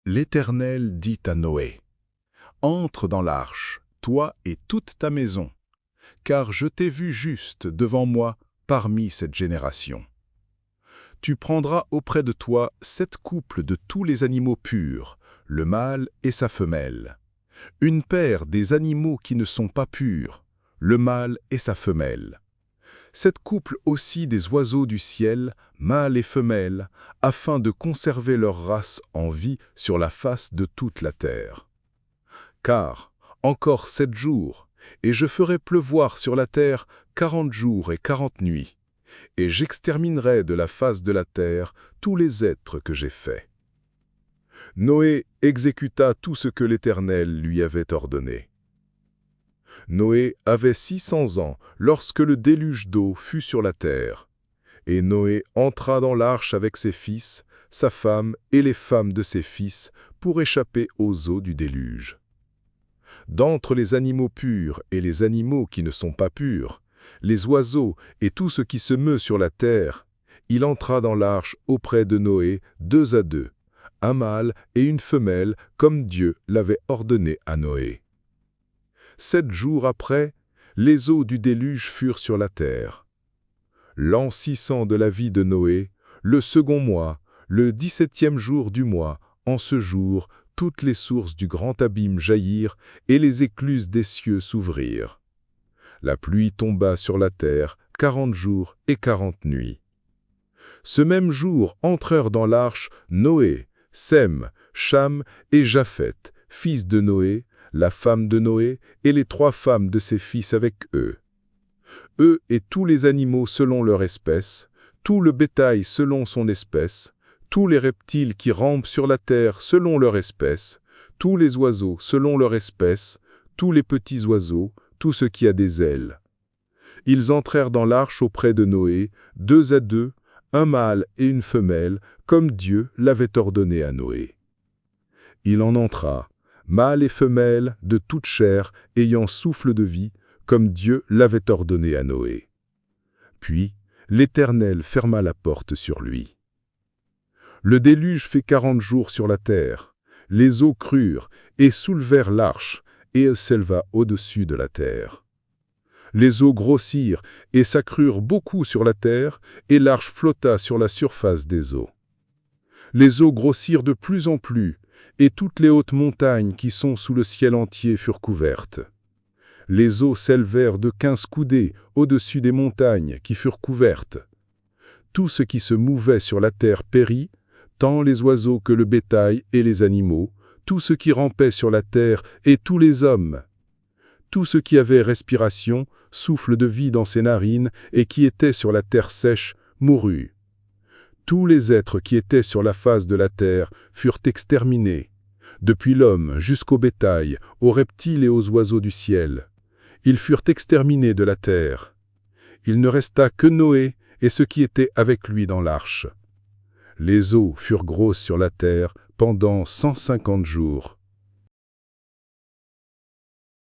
L'Éternel dit à Noé, « Entre dans l'arche, toi et toute ta maison, car je t'ai vu juste devant moi parmi cette génération. Tu prendras auprès de toi 7 couples de tous les animaux purs, le mâle et sa femelle, une paire des animaux qui ne sont pas purs, le mâle et sa femelle, 7 couples aussi des oiseaux du ciel, mâles et femelles, afin de conserver leur race en vie sur la face de toute la terre. Car, encore 7 jours, et je ferai pleuvoir sur la terre 40 jours et 40 nuits, et j'exterminerai de la face de la terre tous les êtres que j'ai faits. » Noé exécuta tout ce que l'Éternel lui avait ordonné. Noé avait 600 ans lorsque le déluge d'eau fut sur la terre. Et Noé entra dans l'arche avec ses fils, sa femme et les femmes de ses fils pour échapper aux eaux du déluge. D'entre les animaux purs et les animaux qui ne sont pas purs, les oiseaux et tout ce qui se meut sur la terre, il entra dans l'arche auprès de Noé 2 à 2, un mâle et une femelle comme Dieu l'avait ordonné à Noé. 7 jours après, les eaux du déluge furent sur la terre. L'an 600 de la vie de Noé, le second mois, le 17e jour du mois, en ce jour, toutes les sources du grand abîme jaillirent et les écluses des cieux s'ouvrirent. La pluie tomba sur la terre 40 jours et 40 nuits. Ce même jour entrèrent dans l'arche Noé, Sem, Cham et Japheth, fils de Noé, la femme de Noé et les 3 femmes de ses fils avec eux. Eux et tous les animaux selon leur espèce, tout le bétail selon son espèce, tous les reptiles qui rampent sur la terre selon leur espèce, tous les oiseaux selon leur espèce, tous les petits oiseaux, tout ce qui a des ailes. Ils entrèrent dans l'arche auprès de Noé, 2 à 2, un mâle et une femelle, comme Dieu l'avait ordonné à Noé. Il en entra, mâle et femelle, de toute chair, ayant souffle de vie, comme Dieu l'avait ordonné à Noé. Puis, l'Éternel ferma la porte sur lui. Le déluge fit 40 jours sur la terre. Les eaux crurent et soulevèrent l'arche, et elle s'éleva au-dessus de la terre. Les eaux grossirent et s'accrurent beaucoup sur la terre, et l'arche flotta sur la surface des eaux. Les eaux grossirent de plus en plus, et toutes les hautes montagnes qui sont sous le ciel entier furent couvertes. Les eaux s'élevèrent de 15 coudées au-dessus des montagnes qui furent couvertes. Tout ce qui se mouvait sur la terre périt, tant les oiseaux que le bétail et les animaux, tout ce qui rampait sur la terre et tous les hommes. Tout ce qui avait respiration, souffle de vie dans ses narines et qui était sur la terre sèche, mourut. Tous les êtres qui étaient sur la face de la terre furent exterminés, depuis l'homme jusqu'au bétail, aux reptiles et aux oiseaux du ciel. Ils furent exterminés de la terre. Il ne resta que Noé et ceux qui étaient avec lui dans l'arche. Les eaux furent grosses sur la terre pendant 150 jours.